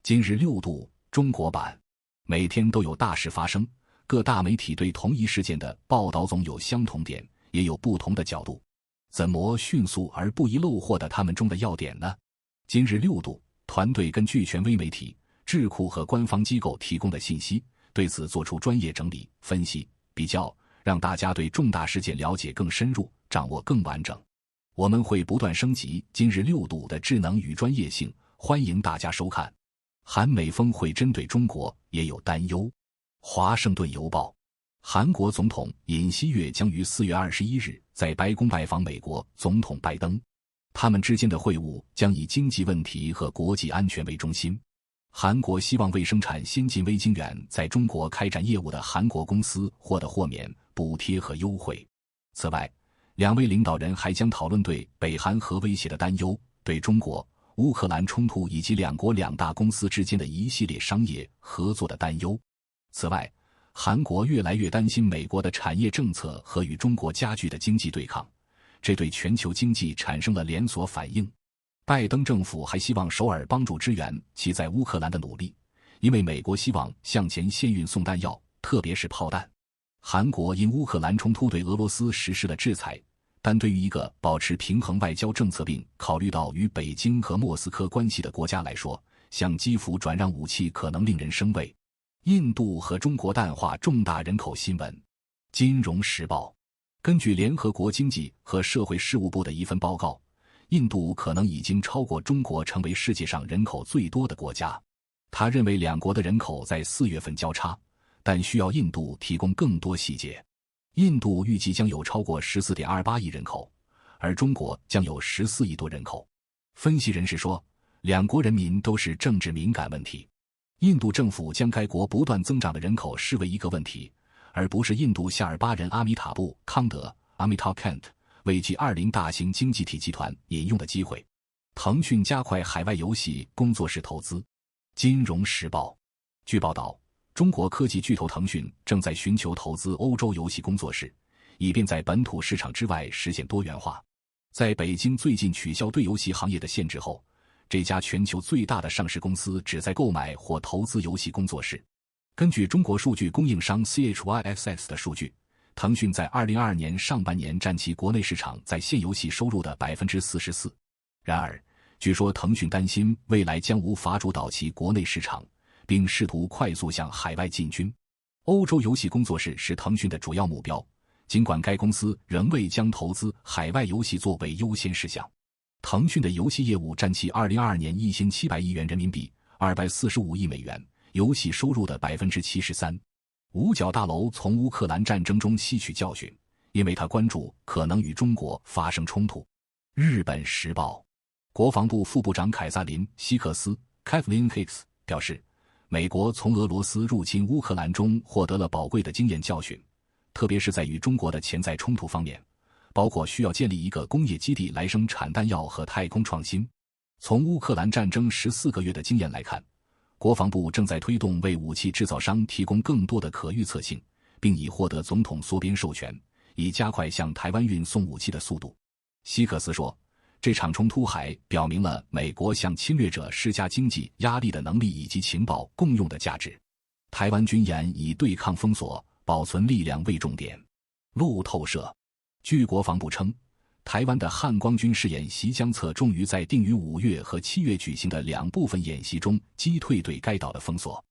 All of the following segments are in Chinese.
今日6度中国版，每天都有大事发生，各大媒体对同一事件的报道总有相同点，也有不同的角度。怎么迅速而不遗漏获得他们中的要点呢？今日6度团队根据权威媒体、智库和官方机构提供的信息，对此做出专业整理、分析、比较，让大家对重大事件了解更深入，掌握更完整。我们会不断升级今日6度的智能与专业性，欢迎大家收看。韩美峰会针对中国也有担忧。华盛顿邮报，韩国总统尹锡悦将于4月21日在白宫拜访美国总统拜登，他们之间的会晤将以经济问题和国际安全为中心。韩国希望为生产先进微晶圆在中国开展业务的韩国公司获得豁免、补贴和优惠。此外，两位领导人还将讨论对北韩核威胁的担忧，对中国、乌克兰冲突以及两国两大公司之间的一系列商业合作的担忧。此外，韩国越来越担心美国的产业政策和与中国加剧的经济对抗，这对全球经济产生了连锁反应。拜登政府还希望首尔帮助支援其在乌克兰的努力，因为美国希望向前线运送弹药，特别是炮弹。韩国因乌克兰冲突对俄罗斯实施了制裁，但对于一个保持平衡外交政策并考虑到与北京和莫斯科关系的国家来说，向基辅转让武器可能令人生畏。印度和中国淡化重大人口新闻。金融时报，根据联合国经济和社会事务部的一份报告，印度可能已经超过中国成为世界上人口最多的国家。他认为两国的人口在4月份交叉，但需要印度提供更多细节。印度预计将有超过 14.28 亿人口，而中国将有14亿多人口。分析人士说，两国人民都是政治敏感问题。印度政府将该国不断增长的人口视为一个问题，而不是印度夏尔巴人阿米塔布·康德 Amitabh Kant 为 G20 大型经济体集团引用的机会。腾讯加快海外游戏工作室投资。金融时报，据报道，中国科技巨头腾讯正在寻求投资欧洲游戏工作室，以便在本土市场之外实现多元化。在北京最近取消对游戏行业的限制后，这家全球最大的上市公司旨在购买或投资游戏工作室。根据中国数据供应商 CHYXX 的数据，腾讯在2022年上半年占其国内市场在线游戏收入的 44%。然而，据说腾讯担心未来将无法主导其国内市场，并试图快速向海外进军。欧洲游戏工作室是腾讯的主要目标，尽管该公司仍未将投资海外游戏作为优先事项。腾讯的游戏业务占其2022年1700亿元人民币245亿美元游戏收入的 73%。五角大楼从乌克兰战争中吸取教训，因为他关注可能与中国发生冲突。日本时报，国防部副部长凯撒琳·希克斯 Kathleen Hicks 表示，美国从俄罗斯入侵乌克兰中获得了宝贵的经验教训，特别是在与中国的潜在冲突方面，包括需要建立一个工业基地来生产弹药和太空创新。从乌克兰战争14个月的经验来看，国防部正在推动为武器制造商提供更多的可预测性，并已获得总统缩编授权，以加快向台湾运送武器的速度。希克斯说，这场冲突还表明了美国向侵略者施加经济压力的能力以及情报共用的价值。台湾军演以对抗封锁、保存力量为重点。路透社，据国防部称，台湾的汉光军事演习将侧重于在定于5月和7月举行的2部分演习中击退对该岛的封锁。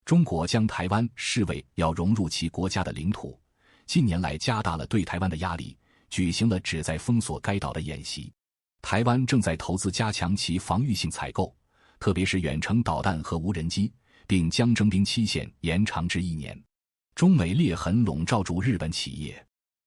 中国将台湾视为要融入其国家的领土，近年来加大了对台湾的压力，举行了旨在封锁该岛的演习。台湾正在投资加强其防御性采购，特别是远程导弹和无人机，并将征兵期限延长至1年。中美裂痕笼罩住日本企业。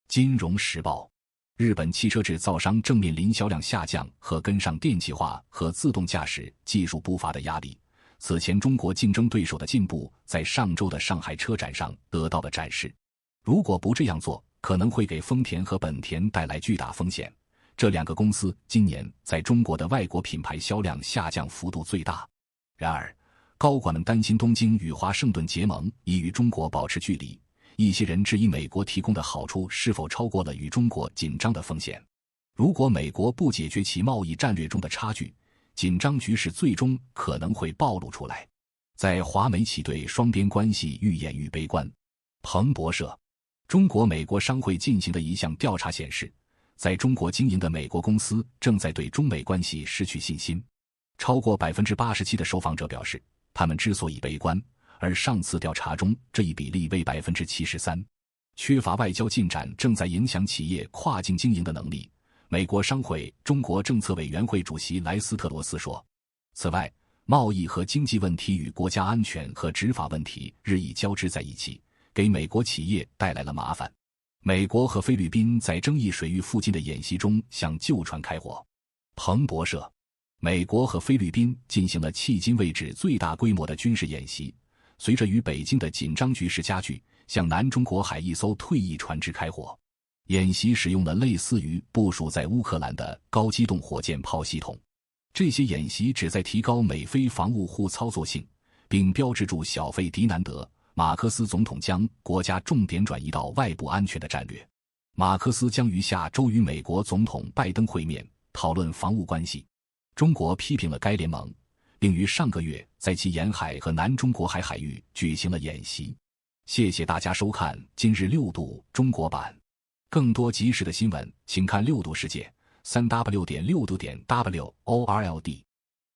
金融时报，日本汽车制造商正面临销量下降和跟上电气化和自动驾驶技术步伐的压力。此前中国竞争对手的进步在上周的上海车展上得到了展示。如果不这样做，可能会给丰田和本田带来巨大风险。这两个公司今年在中国的外国品牌销量下降幅度最大。然而，高管们担心东京与华盛顿结盟以与中国保持距离。一些人质疑美国提供的好处是否超过了与中国紧张的风险。如果美国不解决其贸易战略中的差距，紧张局势最终可能会暴露出来。在华美企对双边关系愈演愈悲观。彭博社，中国美国商会进行的一项调查显示，在中国经营的美国公司正在对中美关系失去信心。超过 87% 的受访者表示，他们之所以悲观，而上次调查中这一比例为 73%。缺乏外交进展正在影响企业跨境经营的能力。美国商会中国政策委员会主席莱斯特罗斯说，此外，贸易和经济问题与国家安全和执法问题日益交织在一起，给美国企业带来了麻烦。美国和菲律宾在争议水域附近的演习中向旧船开火。彭博社，美国和菲律宾进行了迄今为止最大规模的军事演习，随着与北京的紧张局势加剧，向南中国海一艘退役船只开火。演习使用了类似于部署在乌克兰的高机动火箭炮系统。这些演习旨在提高美菲防务互操作性，并标志住小费迪南德·马克思总统将国家重点转移到外部安全的战略。马克思将于下周与美国总统拜登会面，讨论防务关系。中国批评了该联盟，并于上个月在其沿海和南中国海海域举行了演习。谢谢大家收看今日六度中国版。更多及时的新闻，请看六度世界，3w.6度.world。